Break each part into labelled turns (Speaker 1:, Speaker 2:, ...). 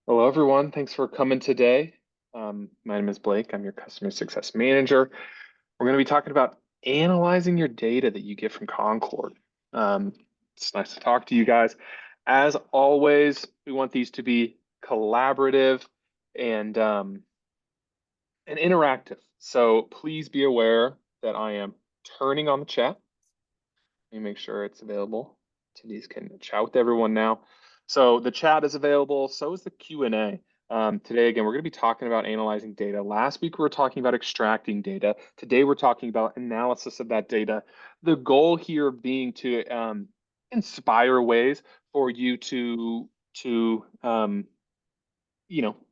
Speaker 1: Hello, everyone. Thanks for coming today. My name is Blake. I'm your customer success manager. We're going to be talking about analyzing your data that you get from Concord. Um, it's nice to talk to you guys. As always, we want these to be collaborative and and interactive. So please be aware that I am turning on the chat. Let me make sure it's available. Attendees can chat with everyone now. So the chat is available. So is the Q&A. Today, again, we're going to be talking about analyzing data. Last week, we were talking about extracting data. Today, we're talking about analysis of that data. The goal here being to inspire ways for you to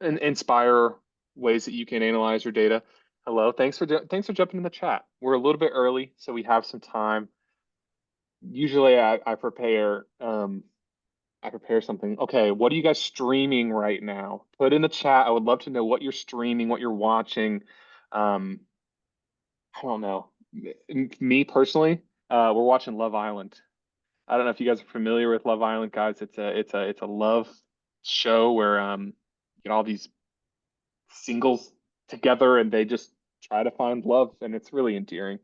Speaker 1: inspire ways that you can analyze your data. Hello, thanks for jumping in the chat. We're a little bit early, so we have some time. Usually I prepare something. Okay, what are you guys streaming right now? Put in the chat. I would love to know what you're streaming, what you're watching. Um, I don't know. Me personally, we're watching Love Island. I don't know if you guys are familiar with Love Island, guys. It's a love show where you get all these singles together and they just try to find love, and it's really endearing.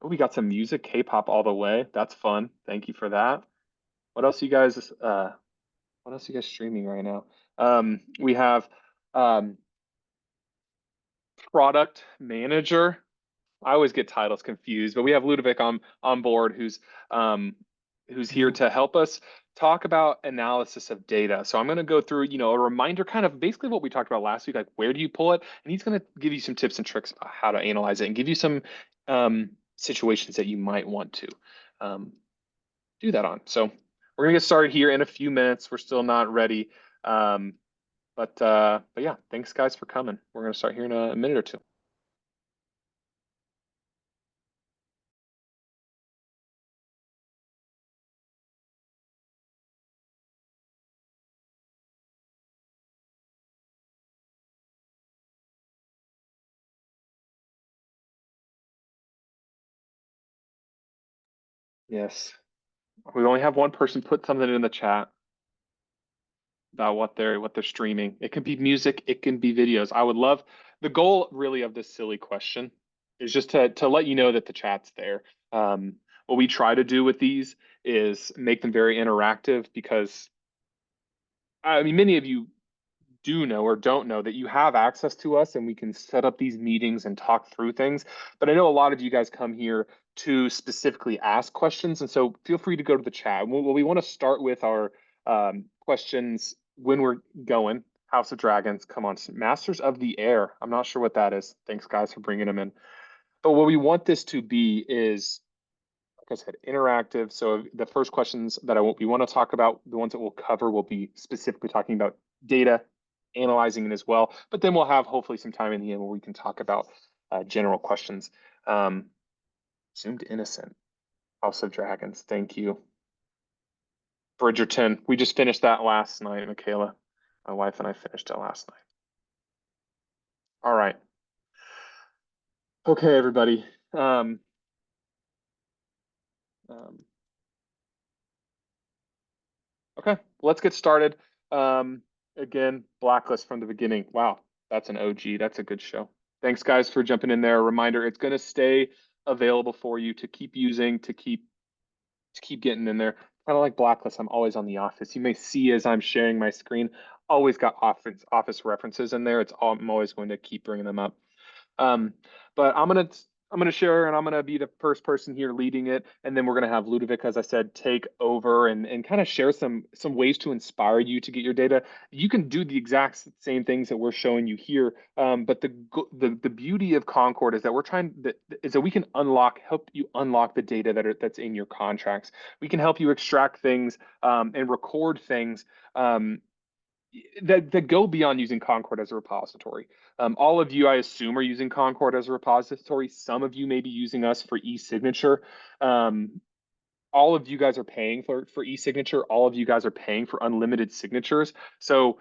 Speaker 1: Oh, we got some music, K-pop all the way. That's fun. Thank you for that. What else you guys what else you guys streaming right now? We have um product manager. I always get titles confused, but we have Ludovic on board who's here
Speaker 2: Yeah.
Speaker 1: to help us talk about analysis of data. So I'm going to go through, a reminder kind of basically what we talked about last week, like where do you pull it? And he's going to give you some tips and tricks about how to analyze it and give you some situations that you might want to um, do that on. So we're going to get started here in a few minutes. We're still not ready. Um, but yeah, thanks guys for coming. We're going to start here in a minute or two. Yes. We only have one person put something in the chat about what they're streaming. It can be music, it can be videos. I would love the goal really of this silly question is just to let you know that the chat's there. What we try to do with these is make them very interactive because I mean many of you do know or don't know that you have access to us and we can set up these meetings and talk through things. But I know a lot of you guys come here to specifically ask questions. And so feel free to go to the chat. We want to start with our questions when we're going. House of Dragons, come on, Masters of the Air. I'm not sure what that is. Thanks, guys, for bringing them in. But what we want this to be is, like I said, interactive. So the first questions that we want to talk about, the ones that we'll cover will be specifically talking about data, analyzing it as well. But then we'll have hopefully some time in the end where we can talk about general questions. Um, Assumed Innocent, House of Dragons. Thank you. Bridgerton. We just finished that last night, Michaela. My wife and I finished it last night. All right. Okay, everybody. Um, um, okay, let's get started. Um, Again, Blacklist from the beginning. Wow, that's an OG. That's a good show. Thanks, guys, for jumping in there. A reminder, it's going to stay available for you to keep using, to keep getting in there. Kind of like Blacklist, I'm always on The Office. You may see as I'm sharing my screen, always got office references in there. I'm always going to keep bringing them up. Um, but I'm gonna share and I'm gonna be the first person here leading it, and then we're gonna have Ludovic, as I said, take over and kind of share some ways to inspire you to get your data. You can do the exact same things that we're showing you here, but the beauty of Concord is that we can help you unlock the data that's in your contracts. We can help you extract things and record things. That go beyond using Concord as a repository. All of you, I assume, are using Concord as a repository. Some of you may be using us for e-signature. All of you guys are paying for e-signature. All of you guys are paying for unlimited signatures. So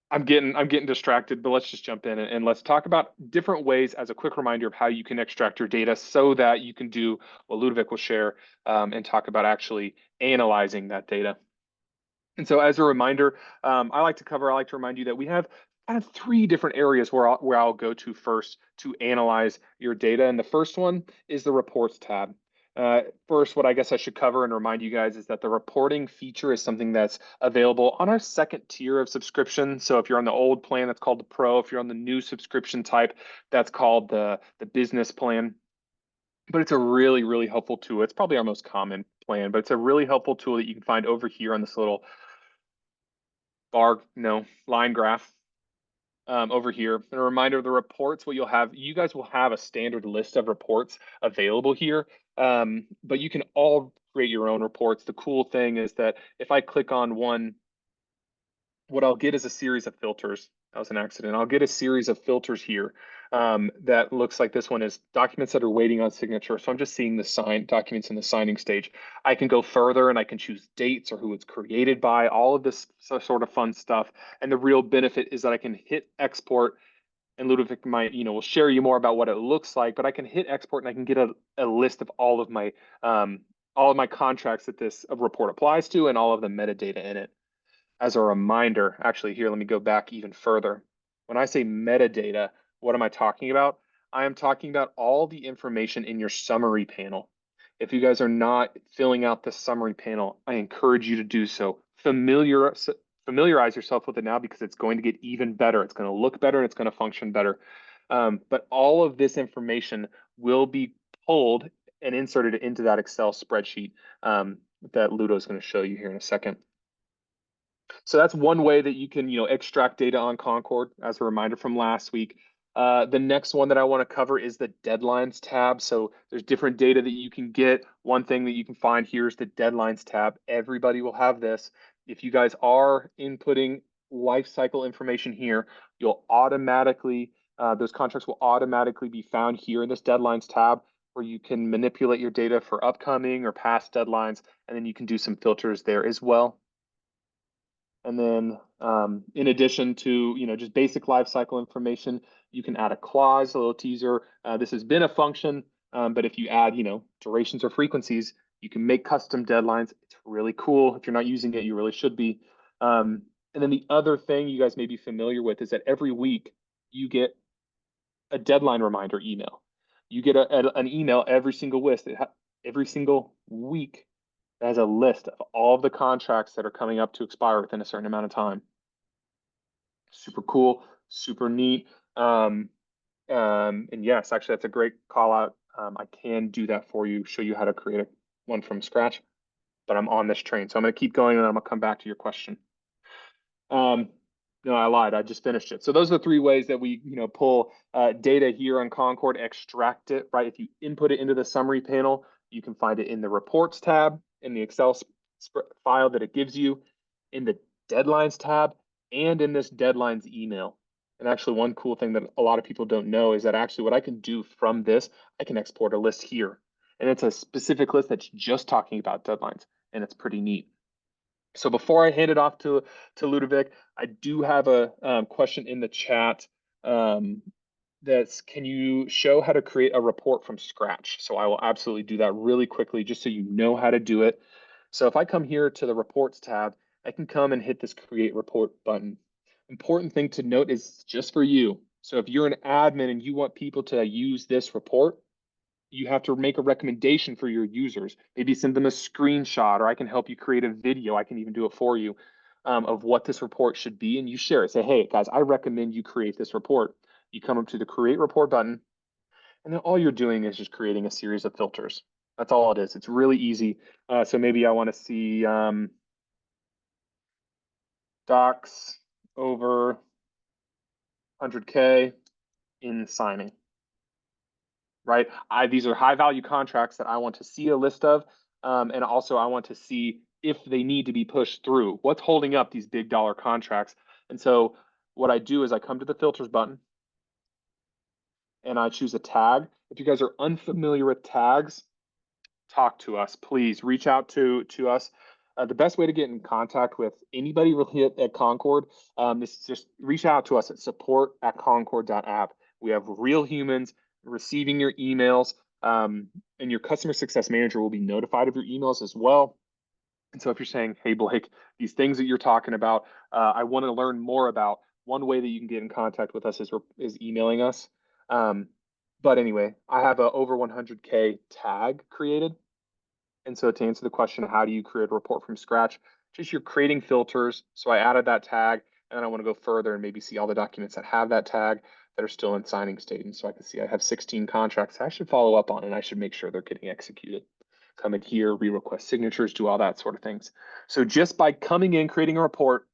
Speaker 1: I'm getting distracted, but let's just jump in and let's talk about different ways as a quick reminder of how you can extract your data so that you can do what Ludovic will share and talk about actually analyzing that data. And so as a reminder, I like to remind you that we have kind of three different areas where I'll go to first to analyze your data. And the first one is the reports tab. First, what I guess I should cover and remind you guys is that the reporting feature is something that's available on our second tier of subscription. So if you're on the old plan, that's called the Pro. If you're on the new subscription type, that's called the business plan. But it's a really, really helpful tool. It's probably our most common plan, but it's a really helpful tool that you can find over here on this little line graph over here. And a reminder of the reports, what you'll have, you guys will have a standard list of reports available here, but you can all create your own reports. The cool thing is that if I click on one, what I'll get is a series of filters. That was an accident. I'll get a series of filters here that looks like this one is documents that are waiting on signature. So I'm just seeing the documents in the signing stage. I can go further and I can choose dates or who it's created by, all of this sort of fun stuff. And the real benefit is that I can hit export, and Ludovic will share you more about what it looks like, but I can hit export and I can get a list of all of my contracts that this report applies to and all of the metadata in it. As a reminder, actually here, let me go back even further. When I say metadata, what am I talking about? I am talking about all the information in your summary panel. If you guys are not filling out the summary panel, I encourage you to do so. Familiarize yourself with it now because it's going to get even better. It's going to look better and it's going to function better. But all of this information will be pulled and inserted into that Excel spreadsheet that Ludo is going to show you here in a second. So that's one way that you can, extract data on Concord as a reminder from last week. The next one that I want to cover is the deadlines tab. So there's different data that you can get. One thing that you can find here is the deadlines tab. Everybody will have this. If you guys are inputting life cycle information here, you'll automatically, those contracts will automatically be found here in this deadlines tab where you can manipulate your data for upcoming or past deadlines, and then you can do some filters there as well. And then in addition to, just basic life cycle information, you can add a clause, a little teaser. This has been a function, but if you add, durations or frequencies, you can make custom deadlines. It's really cool. If you're not using it, you really should be. And then the other thing you guys may be familiar with is that every week you get a deadline reminder email. You get an email every single week as a list of all of the contracts that are coming up to expire within a certain amount of time. Super cool, super neat. And yes, actually, that's a great call out. I can do that for you, show you how to create one from scratch, but I'm on this train. So I'm going to keep going and I'm going to come back to your question. No, I lied. I just finished it. So those are the three ways that we, pull data here on Concord, extract it, right? If you input it into the summary panel, you can find it in the reports tab, in the Excel file that it gives you, in the deadlines tab, and in this deadlines email. And actually, one cool thing that a lot of people don't know is that actually what I can do from this, I can export a list here. And it's a specific list that's just talking about deadlines, and it's pretty neat. So before I hand it off to Ludovic, I do have a question in the chat that's, can you show how to create a report from scratch? So I will absolutely do that really quickly just so you know how to do it. So if I come here to the reports tab, I can come and hit this create report button. Important thing to note is just for you. So if you're an admin and you want people to use this report, you have to make a recommendation for your users. Maybe send them a screenshot, or I can help you create a video. I can even do it for you of what this report should be, and you share it. Say, hey, guys, I recommend you create this report. You come up to the create report button, and then all you're doing is just creating a series of filters. That's all it is. It's really easy. So maybe I want to see docs over 100K in signing. Right? These are high value contracts that I want to see a list of. And also I want to see if they need to be pushed through. What's holding up these big dollar contracts? And so what I do is I come to the filters button and I choose a tag. If you guys are unfamiliar with tags, talk to us, please reach out to us. The best way to get in contact with anybody really at Concord is just reach out to us at support@concord.app. We have real humans receiving your emails, and your customer success manager will be notified of your emails as well. And so if you're saying, hey, Blake, these things that you're talking about, I want to learn more about, one way that you can get in contact with us is emailing us. Um, but anyway, I have a over 100K tag created. And so to answer the question, how do you create a report from scratch? Just you're creating filters. So I added that tag, and then I want to go further and maybe see all the documents that have that tag that are still in signing state. And so I can see I have 16 contracts I should follow up on, and I should make sure they're getting executed. Come in here, re-request signatures, do all that sort of things. So just by coming in, creating a report,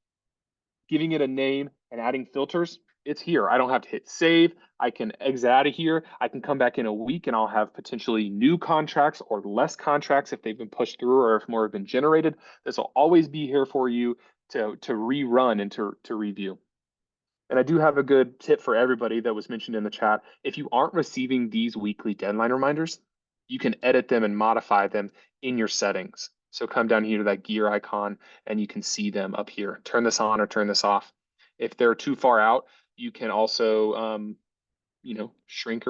Speaker 1: giving it a name, and adding filters, it's here. I don't have to hit save. I can exit out of here. I can come back in a week and I'll have potentially new contracts or less contracts if they've been pushed through or if more have been generated. This will always be here for you to rerun and to review. And I do have a good tip for everybody that was mentioned in the chat. If you aren't receiving these weekly deadline reminders, you can edit them and modify them in your settings. So come down here to that gear icon and you can see them up here. Turn this on or turn this off. If they're too far out, you can also, shrink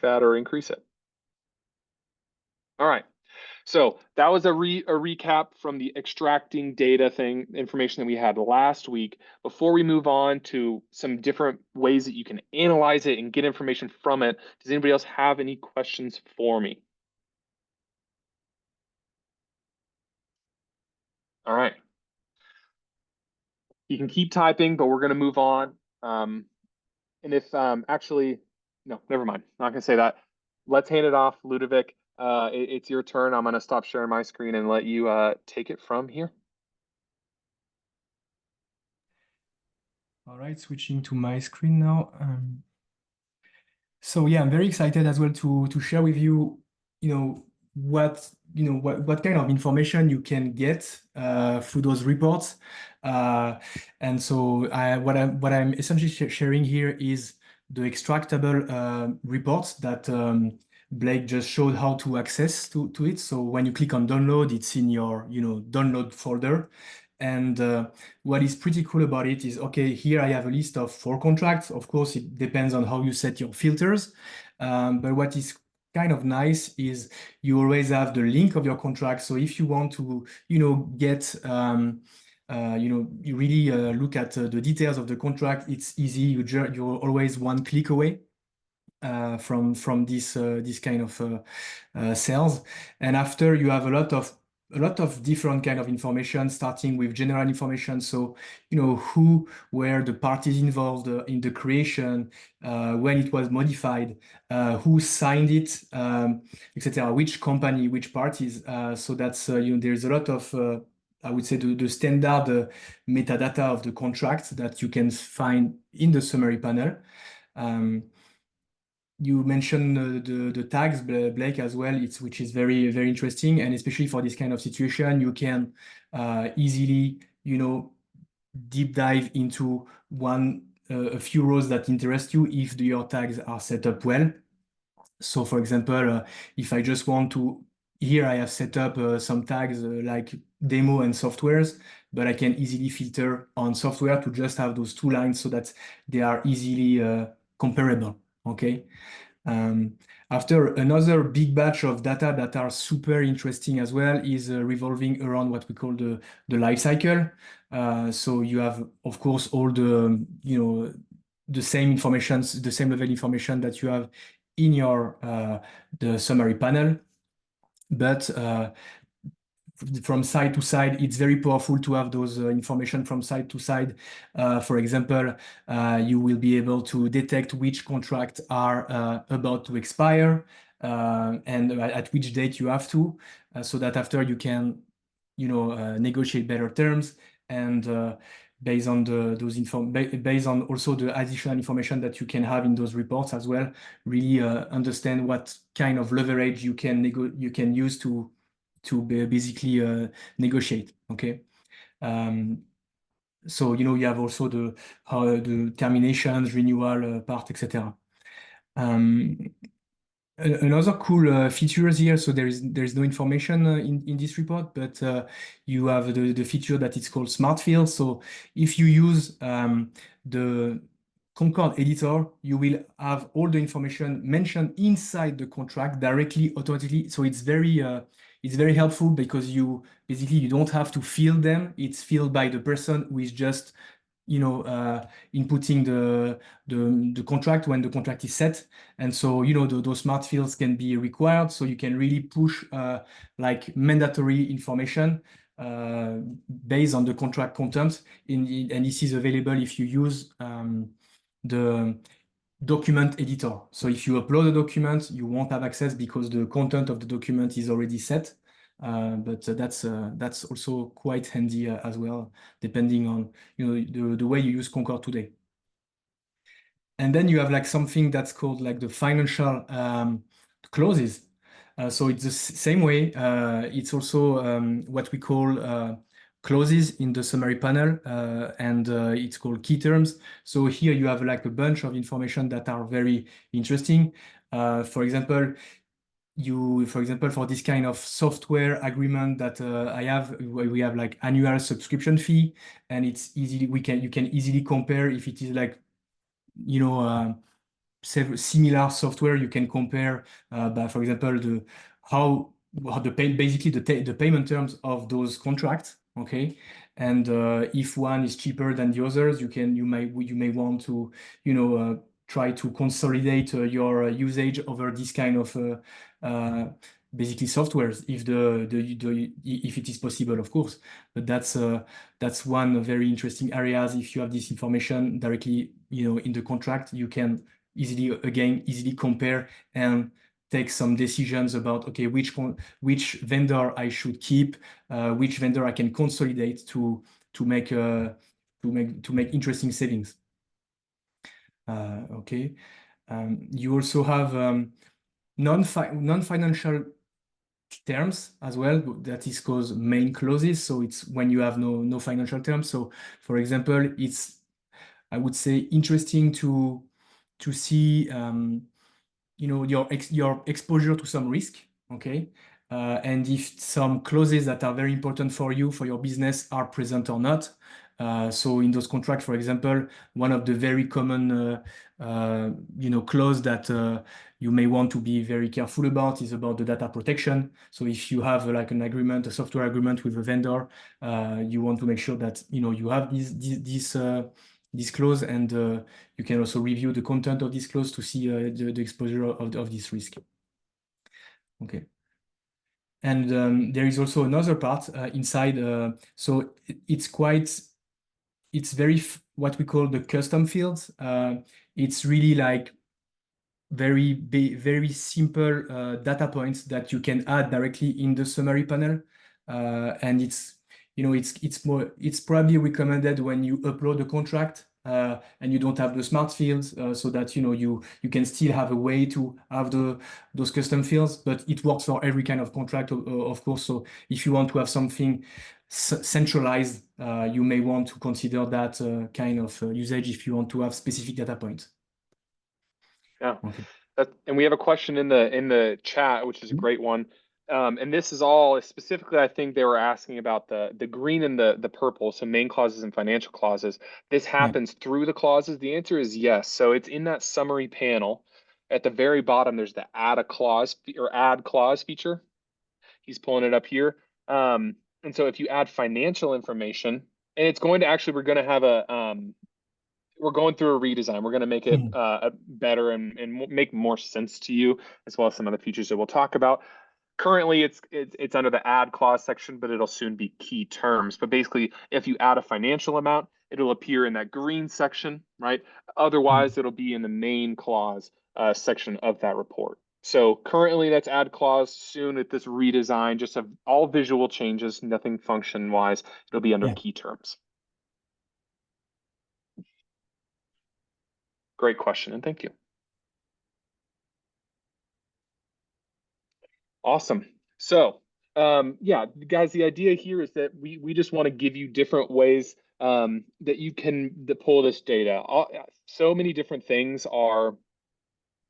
Speaker 1: that or increase it. All right. So that was a recap from the extracting data information that we had last week. Before we move on to some different ways that you can analyze it and get information from it, does anybody else have any questions for me? All right. You can keep typing, but we're going to move on. And if actually, no, never mind. Not going to say that. Let's hand it off, Ludovic. It's your turn. I'm going to stop sharing my screen and let you take it from here.
Speaker 2: All right, switching to my screen now. So yeah, I'm very excited as well to share with you, what kind of information you can get through those reports. And so what I'm essentially sharing here is the extractable reports that Blake just showed how to access to it. So when you click on download, it's in your download folder. And what is pretty cool about it is, okay, here I have a list of 4 contracts. Of course, it depends on how you set your filters. But what is kind of nice is you always have the link of your contract. So if you want to, get, you really look at the details of the contract, it's easy. You're always one click away from this kind of cells. And after, you have a lot of different kind of information, starting with general information. So, who were the parties involved in the creation, when it was modified, who signed it, etc., which company, which parties. So that's, there's a lot of, I would say, the standard metadata of the contract that you can find in the summary panel. You mentioned the tags, Blake, as well, which is very, very interesting. And especially for this kind of situation, you can easily, deep dive into a few rows that interest you if your tags are set up well. So for example, if I just want to, here I have set up some tags like demo and softwares, but I can easily filter on software to just have those 2 lines so that they are easily comparable. Okay. After, another big batch of data that are super interesting as well is revolving around what we call the life cycle. So you have, of course, all the the same information, the same level information that you have in your the summary panel, but from side to side, it's very powerful to have those information from side to side. For example, you will be able to detect which contracts are about to expire and at which date you have to, so that after you can, negotiate better terms and based on based on also the additional information that you can have in those reports as well, really understand what kind of leverage you can use to basically negotiate. Okay. So you have also the terminations, renewal part, etc. Another cool features here. So there's no information in this report, but you have the feature that it's called Smart Field. So if you use the Concord editor, you will have all the information mentioned inside the contract directly, automatically. So it's very helpful because you basically you don't have to fill them. It's filled by the person who is just inputting the contract when the contract is set. And so, those smart fields can be required. So you can really push like mandatory information based on the contract content. And this is available if you use the document editor. So if you upload a document, you won't have access because the content of the document is already set. But that's also quite handy as well, depending on the way you use Concord today. And then you have like something that's called like the financial clauses. So it's the same way. It's also what we call clauses in the summary panel, and it's called key terms. So here you have like a bunch of information that are very interesting. For example, for this kind of software agreement that I have, we have like annual subscription fee, and it's easily you can easily compare if it is like several similar software. You can compare, for example, basically the payment terms of those contracts. Okay, and if one is cheaper than the others, you may want to try to consolidate your usage over this kind of basically softwares if it is possible, of course. But that's one very interesting areas. If you have this information directly in the contract, you can easily compare and take some decisions about, okay, which vendor I should keep, which vendor I can consolidate to make interesting savings. Okay. You also have non-financial terms as well. That is called main clauses. So it's when you have no financial terms. So for example, it's, I would say, interesting to see your exposure to some risk. Okay. And if some clauses that are very important for you, for your business, are present or not. So in those contracts, for example, one of the very common clause that you may want to be very careful about is about the data protection. So if you have like an agreement, a software agreement with a vendor, you want to make sure that you have this clause, and you can also review the content of this clause to see the exposure of this risk. Okay. And there is also another part inside. So it's very what we call the custom fields. It's really like very simple data points that you can add directly in the summary panel. And it's probably recommended when you upload the contract and you don't have the smart fields, so that you can still have a way to have those custom fields, but it works for every kind of contract, of course. So if you want to have something centralized, you may want to consider that kind of usage if you want to have specific data points.
Speaker 1: Yeah.
Speaker 2: Okay.
Speaker 1: And we have a question in the chat, which is a great one. And this is all specifically, I think they were asking about the green and the purple, so main clauses and financial clauses. This happens through the clauses. The answer is yes. So it's in that summary panel. At the very bottom, there's the add clause feature. He's pulling it up here. And so if you add financial information, and it's going to actually, we're going to have we're going through a redesign. We're going to make it better and make more sense to you, as well as some other features that we'll talk about. Currently, it's under the add clause section, but it'll soon be key terms. But basically, if you add a financial amount, it'll appear in that green section, right? Otherwise, it'll be in the main clause section of that report. So currently, that's add clause. Soon, at this redesign, just have all visual changes, nothing function-wise. It'll be under key terms. Great question, and thank you. Awesome. So, yeah, guys, the idea here is that we just want to give you different ways that you can pull this data. So many different things are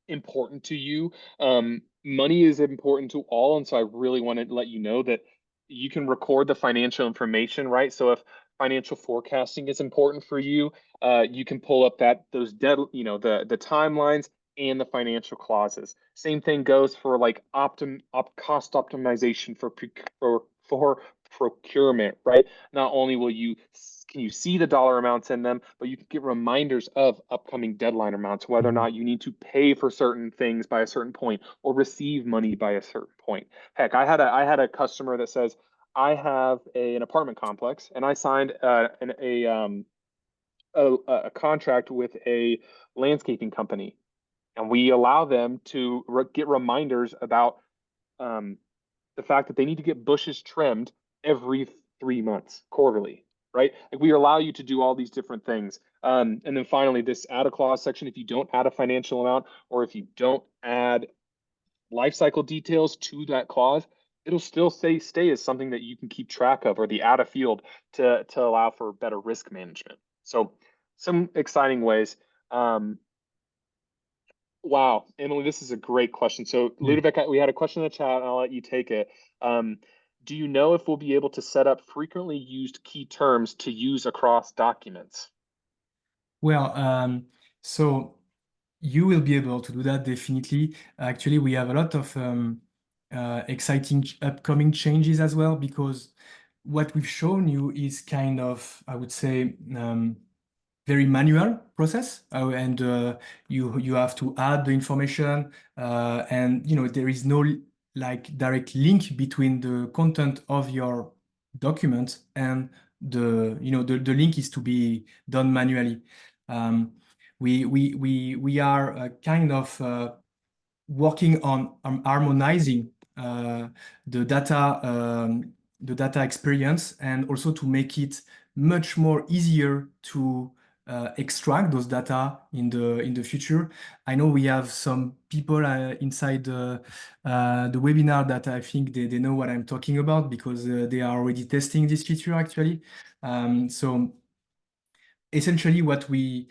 Speaker 1: important to you. Money is important to all, and so I really want to let you know that you can record the financial information, right? So if financial forecasting is important for you, you can pull up those the timelines and the financial clauses. Same thing goes for like cost optimization for procurement, right? Not only can you see the dollar amounts in them, but you can get reminders of upcoming deadline amounts, whether or
Speaker 2: Mhm.
Speaker 1: not you need to pay for certain things by a certain point or receive money by a certain point. Heck, I had a customer that says, I have an apartment complex and I signed a contract with a landscaping company, and we allow them to get reminders about um, the fact that they need to get bushes trimmed every 3 months, quarterly, right? Like we allow you to do all these different things. And then finally, this add a clause section, if you don't add a financial amount or if you don't add life cycle details to that clause, it'll still stay as something that you can keep track of, or the add a field to allow for better risk management. So some exciting ways. Um, wow, Emily, this is a great question. So
Speaker 2: Mm.
Speaker 1: Ludovic, we had a question in the chat, and I'll let you take it. Um, do you know if we'll be able to set up frequently used key terms to use across documents?
Speaker 2: Well, so you will be able to do that definitely. Actually, we have a lot of exciting upcoming changes as well, because what we've shown you is kind of, I would say, very manual process, and you have to add the information, and there is no like direct link between the content of your document and the link is to be done manually. Um, we are kind of working on harmonizing uh, the data the data experience, and also to make it much more easier to extract those data in the future. I know we have some people inside the webinar that I think they know what I'm talking about, because they are already testing this feature actually. So essentially what we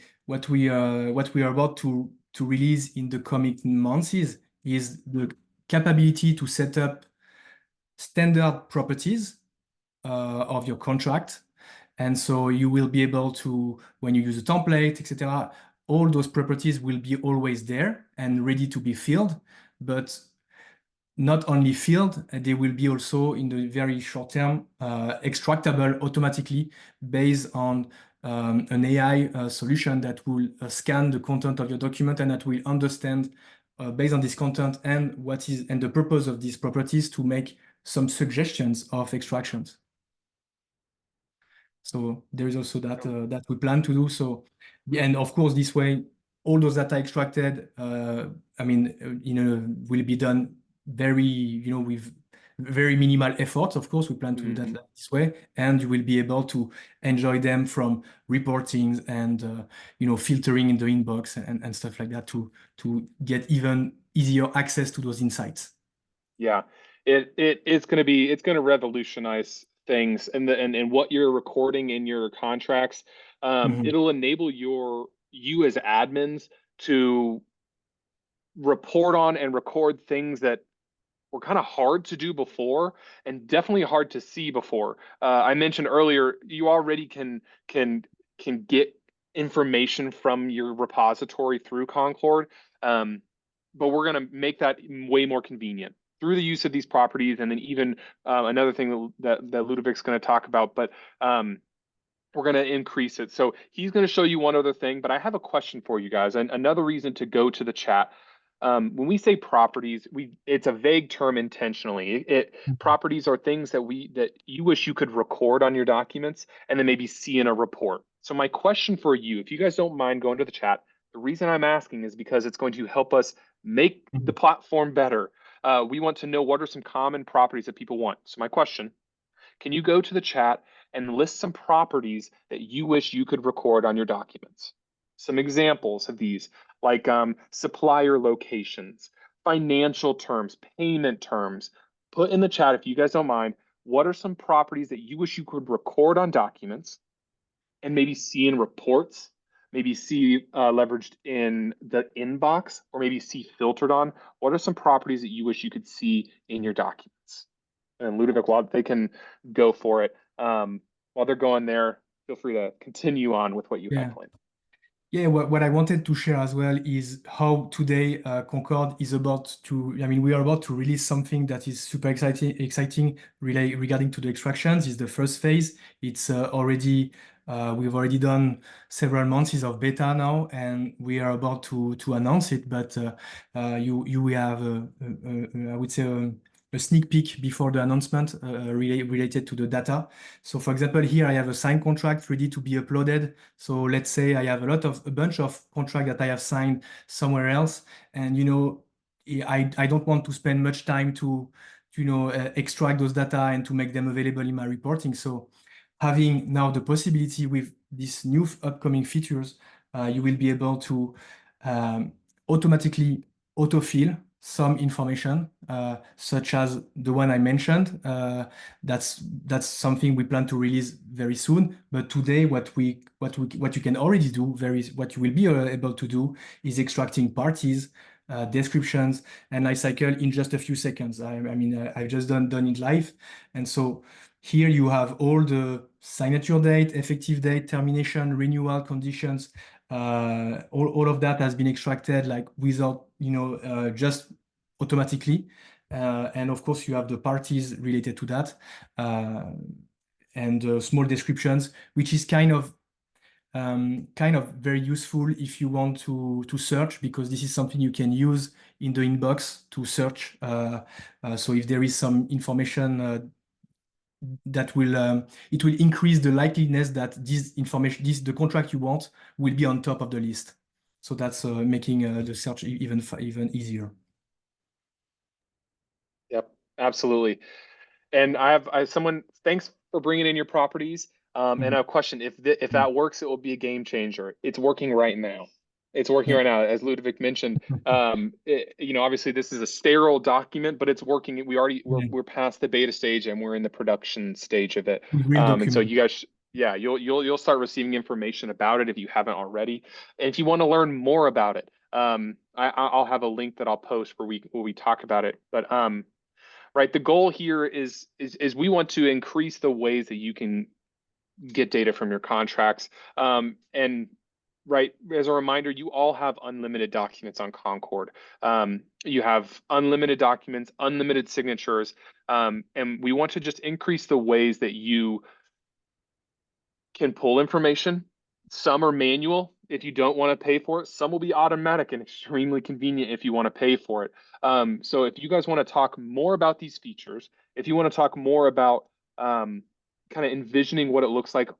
Speaker 2: are about to release in the coming months is the capability to set up standard properties of your contract. And so you will be able to, when you use a template, etc., all those properties will be always there and ready to be filled. But not only filled, they will be also in the very short term extractable automatically based on an AI solution that will scan the content of your document, and that will understand based on this content and the purpose of these properties to make some suggestions of extractions. So there is also that we plan to do. So, yeah, and of course, this way, all those data extracted, will be done with very minimal effort. Of course, we plan to do that
Speaker 1: Mhm.
Speaker 2: like this way, and you will be able to enjoy them from reporting and filtering in the inbox and stuff like that to get even easier access to those insights.
Speaker 1: Yeah, it's gonna revolutionize things, and what you're recording in your contracts.
Speaker 2: Mhm.
Speaker 1: It'll enable you as admins to report on and record things that were kind of hard to do before, and definitely hard to see before. I mentioned earlier, you already can get information from your repository through Concord, um, but we're going to make that way more convenient through the use of these properties, and then even another thing that Ludovic's going to talk about, but we're going to increase it. So he's going to show you one other thing, but I have a question for you guys, and another reason to go to the chat. When we say properties, it's a vague term intentionally. Properties are things that you wish you could record on your documents and then maybe see in a report. So my question for you, if you guys don't mind going to the chat, the reason I'm asking is because it's going to help us make the
Speaker 2: Mhm.
Speaker 1: platform better. We want to know what are some common properties that people want. So my question, can you go to the chat and list some properties that you wish you could record on your documents? Some examples of these, like supplier locations, financial terms, payment terms. Put in the chat, if you guys don't mind, what are some properties that you wish you could record on documents and maybe see in reports, maybe see leveraged in the inbox, or maybe see filtered on? What are some properties that you wish you could see in your documents? And Ludovic, while they can go for it. while they're going there, feel free to continue on with what you had
Speaker 2: Yeah.
Speaker 1: planned.
Speaker 2: Yeah, what I wanted to share as well is how today Concord is about to, I mean, we are about to release something that is super exciting regarding to the extractions. Is the first phase. It's we've already done several months of beta now, and we are about to announce it. But you will have, I would say, a sneak peek before the announcement related to the data. So, for example, here I have a signed contract ready to be uploaded. So let's say I have a bunch of contract that I have signed somewhere else, and I don't want to spend much time to extract those data and to make them available in my reporting. So having now the possibility with these new upcoming features, you will be able to um, automatically autofill some information, such as the one I mentioned. That's something we plan to release very soon. But today, what you can already do, what you will be able to do, is extracting parties, descriptions, and life cycle in just a few seconds. I mean, I've just done it live, and so here you have all the signature date, effective date, termination, renewal conditions. All of that has been extracted like without, just automatically. And of course, you have the parties related to that, uh, and small descriptions, which is kind of very useful if you want to search, because this is something you can use in the inbox to search. So if there is some information that will it will increase the likeliness that this information, the contract you want, will be on top of the list. So that's making the search even easier.
Speaker 1: Yep, absolutely. And I have someone. Thanks for bringing in your properties. And
Speaker 2: Mhm.
Speaker 1: a question: if that works, it will be a game changer. It's working right now. It's working
Speaker 2: Yeah.
Speaker 1: right now, as Ludovic mentioned. Obviously this is a sterile document, but it's working. We're
Speaker 2: Yeah.
Speaker 1: we're past the beta stage and we're in the production stage of it.
Speaker 2: With real
Speaker 1: And so
Speaker 2: document.
Speaker 1: you guys, yeah, you'll start receiving information about it if you haven't already. And if you want to learn more about it, I'll have a link that I'll post where we talk about it. But right, the goal here is we want to increase the ways that you can get data from your contracts. And right, as a reminder, you all have unlimited documents on Concord. You have unlimited documents, unlimited signatures, and we want to just increase the ways that you can pull information. Some are manual if you don't want to pay for it. Some will be automatic and extremely convenient if you want to pay for it. So if you guys want to talk more about these features, if you want to talk more about kind of envisioning what it looks like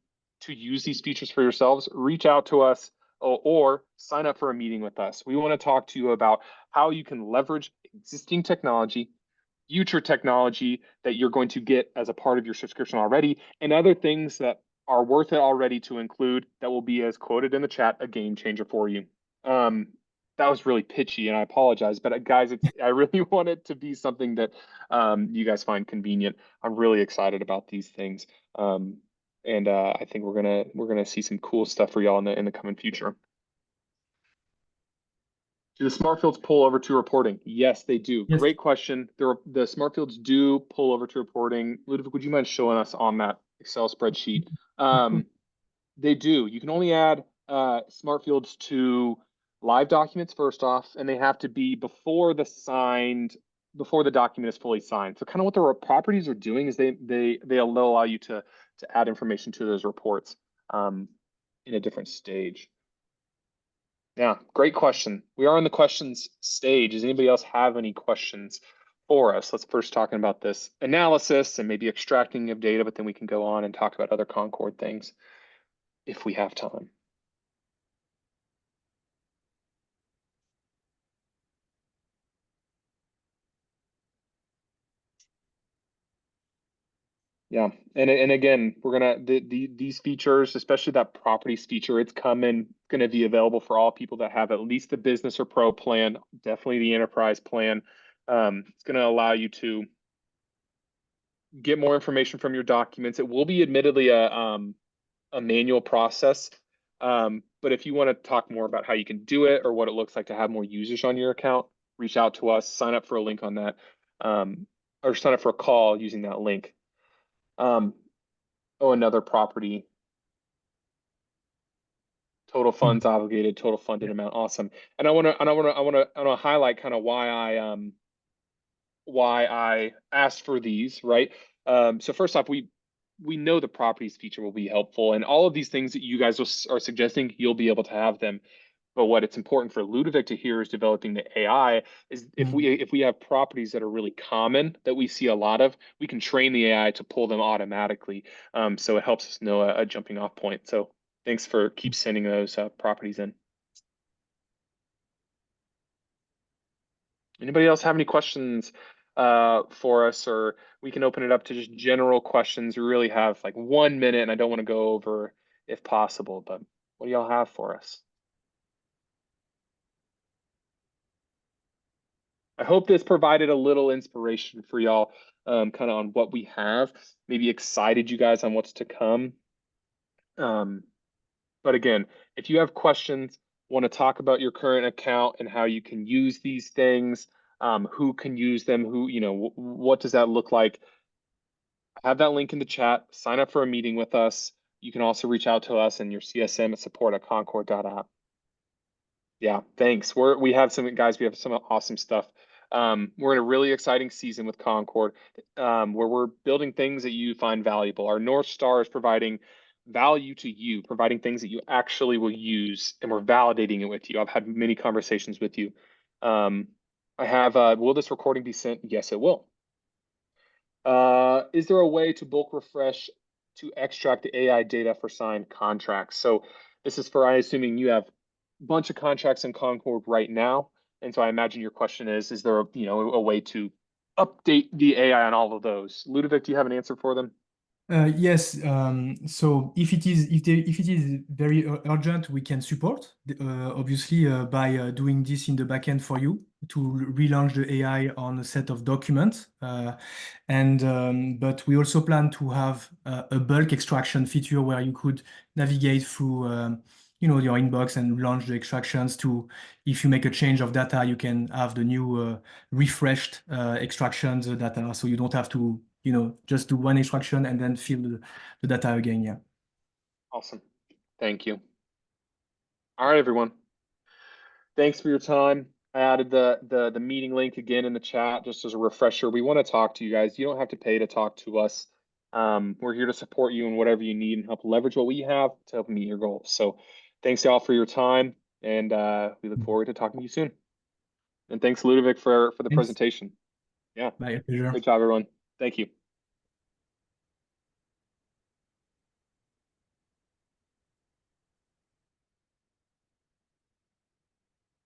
Speaker 1: to use these features for yourselves, reach out to us or sign up for a meeting with us. We want to talk to you about how you can leverage existing technology, future technology that you're going to get as a part of your subscription already, and other things that are worth it already to include that will be, as quoted in the chat, a game changer for you. Um, that was really pitchy, and I apologize, but guys, I really want it to be something that you guys find convenient. I'm really excited about these things, and I think we're gonna see some cool stuff for y'all in the coming future. Do the smart fields pull over to reporting? Yes, they do.
Speaker 2: Yes.
Speaker 1: Great question. The smart fields do pull over to reporting. Ludovic, would you mind showing us on that Excel spreadsheet?
Speaker 2: Of course.
Speaker 1: They do. You can only add smart fields to live documents first off, and they have to be before the document is fully signed. So kind of what the properties are doing is they allow you to add information to those reports um, in a different stage. Yeah, great question. We are in the questions stage. Does anybody else have any questions for us? Let's first talking about this analysis and maybe extracting of data, but then we can go on and talk about other Concord things if we have time. Yeah, and again, we're gonna these features, especially that properties feature, it's gonna be available for all people that have at least the business or pro plan, definitely the enterprise plan. It's gonna allow you to get more information from your documents. It will be admittedly a manual process, but if you want to talk more about how you can do it or what it looks like to have more users on your account, reach out to us, sign up for a link on that, or sign up for a call using that link. Um, Oh, another property. Total funds
Speaker 2: Mhm.
Speaker 1: obligated, total funded
Speaker 2: Yeah.
Speaker 1: amount. Awesome. And I wanna highlight kind of why I asked for these, right? So first off, we know the properties feature will be helpful, and all of these things that you guys are suggesting, you'll be able to have them. But what it's important for Ludovic to hear is developing the AI is
Speaker 2: Mhm.
Speaker 1: if we have properties that are really common that we see a lot of, we can train the AI to pull them automatically. So it helps us know a jumping off point. So thanks for keep sending those properties in. Anybody else have any questions for us, or we can open it up to just general questions. We really have like 1 minute, and I don't want to go over if possible, but what do y'all have for us? I hope this provided a little inspiration for y'all, kind of on what we have, maybe excited you guys on what's to come. Um, but again, if you have questions, want to talk about your current account and how you can use these things, who can use them, who, what does that look like? I have that link in the chat. Sign up for a meeting with us. You can also reach out to us and your CSM at support@concord.app. Yeah, thanks. We have some guys, we have some awesome stuff. We're in a really exciting season with Concord, where we're building things that you find valuable. Our North Star is providing value to you, providing things that you actually will use, and we're validating it with you. I've had many conversations with you. Um, I have, will this recording be sent? Yes, it will. Is there a way to bulk refresh to extract the AI data for signed contracts? So this is for, I assuming you have a bunch of contracts in Concord right now. And so I imagine your question is there a way to update the AI on all of those? Ludovic, do you have an answer for them?
Speaker 2: Yes, so if it is very urgent, we can support obviously by doing this in the backend for you to relaunch the AI on a set of documents. And but we also plan to have a bulk extraction feature where you could navigate through your inbox and launch the extractions to if you make a change of data, you can have the new refreshed extractions data, so you don't have to just do one extraction and then fill the data again. Yeah.
Speaker 1: Awesome. Thank you. All right, everyone. Thanks for your time. I added the meeting link again in the chat just as a refresher. We want to talk to you guys. You don't have to pay to talk to us. We're here to support you in whatever you need and help leverage what we have to help meet your goals. So thanks y'all for your time, and we look forward to talking to you soon. And thanks, Ludovic, for the
Speaker 2: Thanks.
Speaker 1: presentation. Yeah,
Speaker 2: My pleasure.
Speaker 1: great job, everyone. Thank you.